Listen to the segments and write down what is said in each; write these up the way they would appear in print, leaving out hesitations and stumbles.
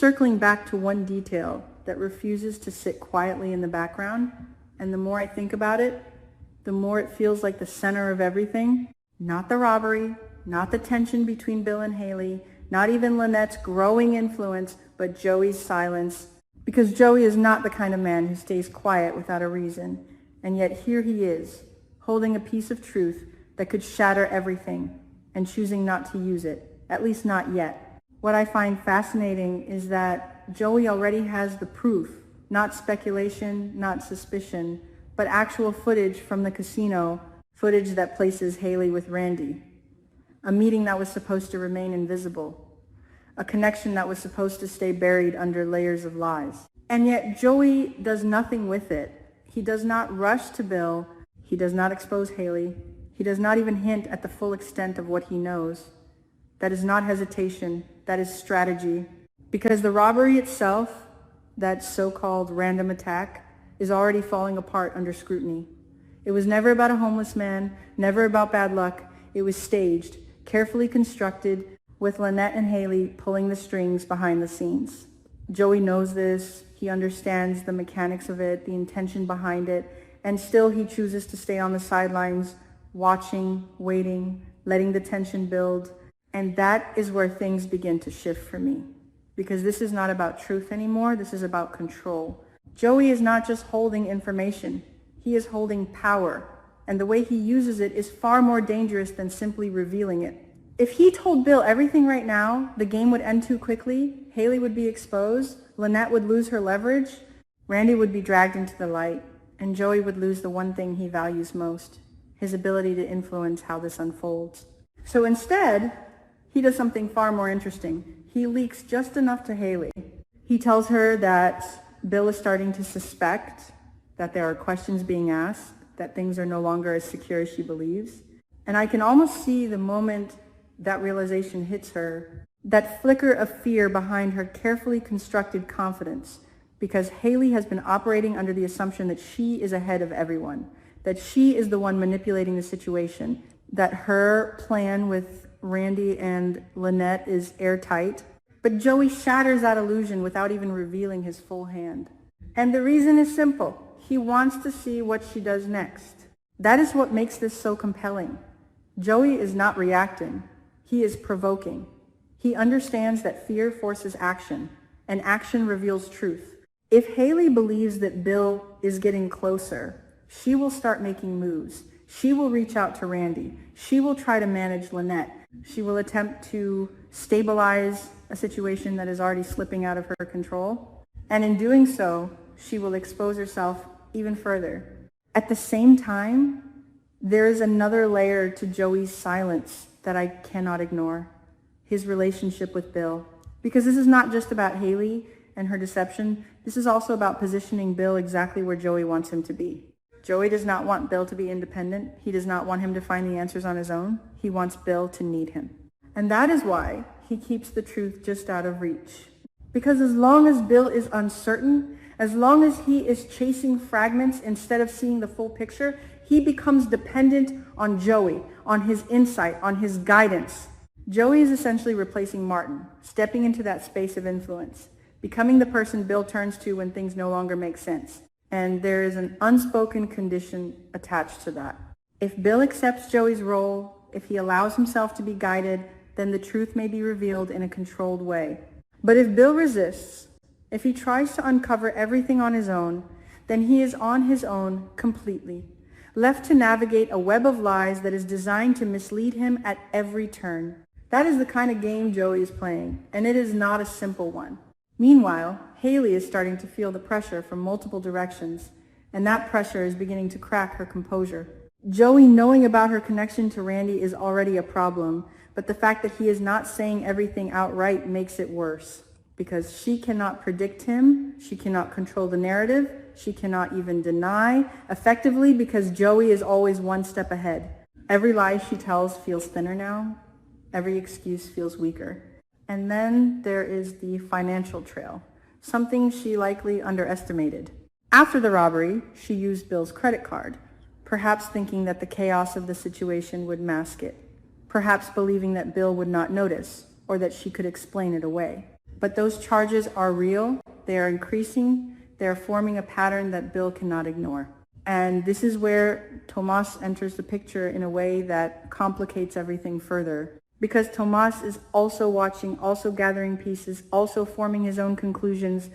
circling back to one detail that refuses to sit quietly in the background, and the more I think about it, the more it feels like the center of everything. Not the robbery, not the tension between Bill and Hayley, not even Lynette's growing influence, but Joey's silence. Because Joey is not the kind of man who stays quiet without a reason. And yet here he is, holding a piece of truth that could shatter everything, and choosing not to use it, at least not yet. What I find fascinating is that Joey already has the proof, not speculation, not suspicion, but actual footage from the casino, footage that places Hayley with Randy. A meeting that was supposed to remain invisible. A connection that was supposed to stay buried under layers of lies. And yet Joey does nothing with it. He does not rush to Bill. He does not expose Hayley. He does not even hint at the full extent of what he knows. That is not hesitation. That is strategy. Because the robbery itself, that so-called random attack, is already falling apart under scrutiny. It was never about a homeless man, never about bad luck. It was staged, carefully constructed, with Lynette and Hayley pulling the strings behind the scenes. Joey knows this. He understands the mechanics of it, the intention behind it, and still he chooses to stay on the sidelines, watching, waiting, letting the tension build. And that is where things begin to shift for me. Because this is not about truth anymore, this is about control. Joey is not just holding information, he is holding power. And the way he uses it is far more dangerous than simply revealing it. If he told Bill everything right now, the game would end too quickly, Hayley would be exposed, Lynette would lose her leverage, Randy would be dragged into the light, and Joey would lose the one thing he values most, his ability to influence how this unfolds. So instead, he does something far more interesting. He leaks just enough to Hayley. He tells her that Bill is starting to suspect, that there are questions being asked, that things are no longer as secure as she believes. And I can almost see the moment that realization hits her, that flicker of fear behind her carefully constructed confidence, because Hayley has been operating under the assumption that she is ahead of everyone, that she is the one manipulating the situation, that her plan with Randy and Lynette is airtight. But Joey shatters that illusion without even revealing his full hand. And the reason is simple. He wants to see what she does next. That is what makes this so compelling. Joey is not reacting. He is provoking. He understands that fear forces action, and action reveals truth. If Hayley believes that Bill is getting closer, she will start making moves. She will reach out to Randy. She will try to manage Lynette. She will attempt to stabilize a situation that is already slipping out of her control. And in doing so, she will expose herself even further. At the same time, there is another layer to Joey's silence that I cannot ignore. His relationship with Bill. Because this is not just about Hayley and her deception. This is also about positioning Bill exactly where Joey wants him to be. Joey does not want Bill to be independent. He does not want him to find the answers on his own. He wants Bill to need him. And that is why he keeps the truth just out of reach. Because as long as Bill is uncertain, as long as he is chasing fragments instead of seeing the full picture, he becomes dependent on Joey, on his insight, on his guidance. Joey is essentially replacing Martin, stepping into that space of influence, becoming the person Bill turns to when things no longer make sense. And there is an unspoken condition attached to that. If Bill accepts Joey's role, if he allows himself to be guided, then the truth may be revealed in a controlled way. But if Bill resists, if he tries to uncover everything on his own, then he is on his own completely, left to navigate a web of lies that is designed to mislead him at every turn. That is the kind of game Joey is playing, and it is not a simple one. Meanwhile, Hayley is starting to feel the pressure from multiple directions, and that pressure is beginning to crack her composure. Joey knowing about her connection to Randy is already a problem, but the fact that he is not saying everything outright makes it worse. Because she cannot predict him, she cannot control the narrative, she cannot even deny, effectively because Joey is always one step ahead. Every lie she tells feels thinner now, every excuse feels weaker. And then there is the financial trail, something she likely underestimated. After the robbery, she used Bill's credit card, perhaps thinking that the chaos of the situation would mask it, perhaps believing that Bill would not notice, or that she could explain it away. But those charges are real, they are increasing, they are forming a pattern that Bill cannot ignore. And this is where Tomas enters the picture in a way that complicates everything further. Because Tomas is also watching, also gathering pieces, also forming his own conclusions.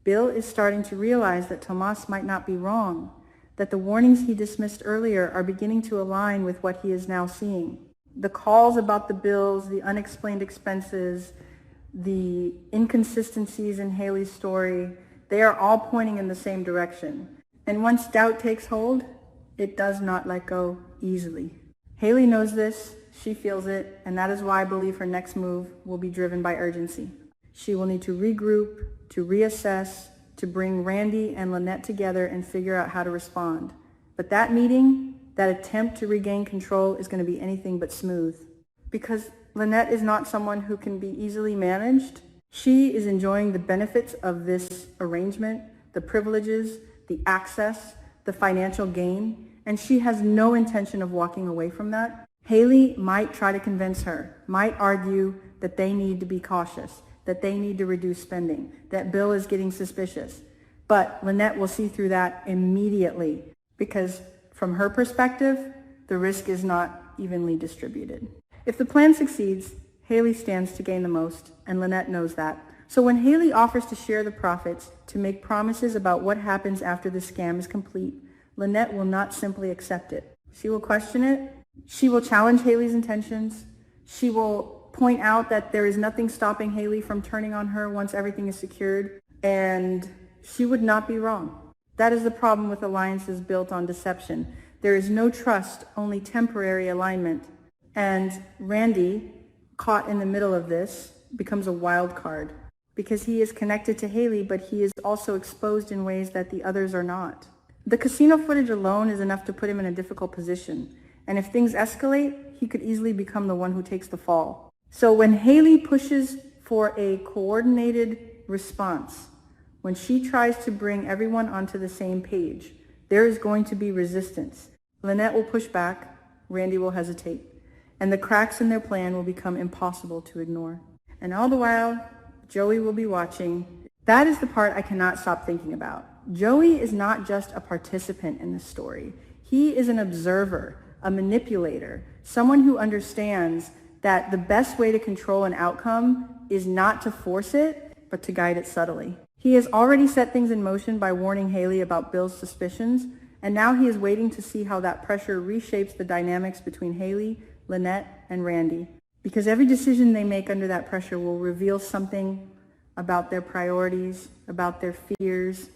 Bill is starting to realize that Tomas might not be wrong, that the warnings he dismissed earlier are beginning to align with what he is now seeing. The calls about the bills, the unexplained expenses, the inconsistencies in Haley's story, they are all pointing in the same direction. And once doubt takes hold, it does not let go easily. Haley knows this, she feels it, and that is why I believe her next move will be driven by urgency. She will need to regroup, to reassess, to bring Randy and Lynette together and figure out how to respond. But that meeting, that attempt to regain control is going to be anything but smooth. Because Lynette is not someone who can be easily managed. She is enjoying the benefits of this arrangement, the privileges, the access, the financial gain, and she has no intention of walking away from that. Haley might try to convince her, might argue that they need to be cautious, that they need to reduce spending, that Bill is getting suspicious. But Lynette will see through that immediately because from her perspective, the risk is not evenly distributed. If the plan succeeds, Haley stands to gain the most, and Lynette knows that. So when Haley offers to share the profits, to make promises about what happens after the scam is complete, Lynette will not simply accept it. She will question it. She will challenge Haley's intentions. She will point out that there is nothing stopping Haley from turning on her once everything is secured, and she would not be wrong. That is the problem with alliances built on deception. There is no trust, only temporary alignment. And Randy, caught in the middle of this, becomes a wild card because he is connected to Haley, but he is also exposed in ways that the others are not. The casino footage alone is enough to put him in a difficult position. And if things escalate, he could easily become the one who takes the fall. So when Haley pushes for a coordinated response, when she tries to bring everyone onto the same page, there is going to be resistance. Lynette will push back, Randy will hesitate, and the cracks in their plan will become impossible to ignore. And all the while, Joey will be watching. That is the part I cannot stop thinking about. Joey is not just a participant in this story. He is an observer, a manipulator, someone who understands that the best way to control an outcome is not to force it, but to guide it subtly. He has already set things in motion by warning Haley about Bill's suspicions, and now he is waiting to see how that pressure reshapes the dynamics between Haley, Lynette, and Randy. Because every decision they make under that pressure will reveal something about their priorities, about their fears,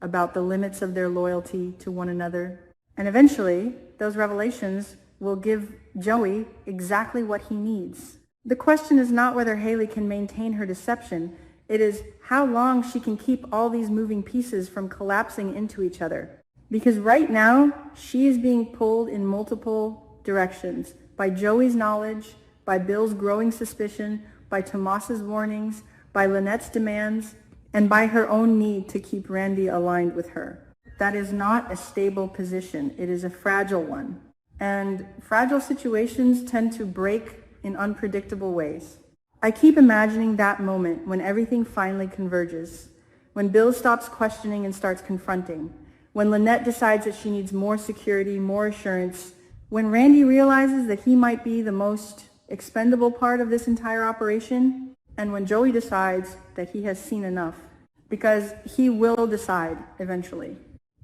about the limits of their loyalty to one another. And eventually, those revelations will give Joey exactly what he needs. The question is not whether Haley can maintain her deception. It is how long she can keep all these moving pieces from collapsing into each other. Because right now, she is being pulled in multiple directions by Joey's knowledge, by Bill's growing suspicion, by Tomas's warnings, by Lynette's demands, and by her own need to keep Randy aligned with her. That is not a stable position. It is a fragile one. And fragile situations tend to break in unpredictable ways. I keep imagining that moment when everything finally converges, when Bill stops questioning and starts confronting, when Lynette decides that she needs more security, more assurance, when Randy realizes that he might be the most expendable part of this entire operation, and when Joey decides that he has seen enough, because he will decide eventually.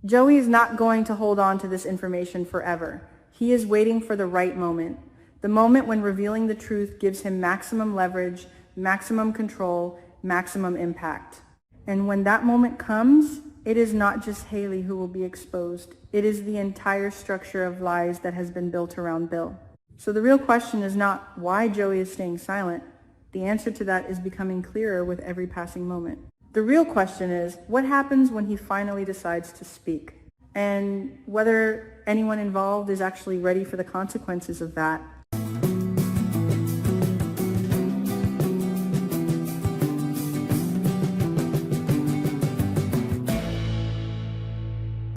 Joey is not going to hold on to this information forever. He is waiting for the right moment, the moment when revealing the truth gives him maximum leverage, maximum control, maximum impact. And when that moment comes, it is not just Haley who will be exposed. It is the entire structure of lies that has been built around Bill. So the real question is not why Joey is staying silent. The answer to that is becoming clearer with every passing moment. The real question is, what happens when he finally decides to speak? And whether anyone involved is actually ready for the consequences of that.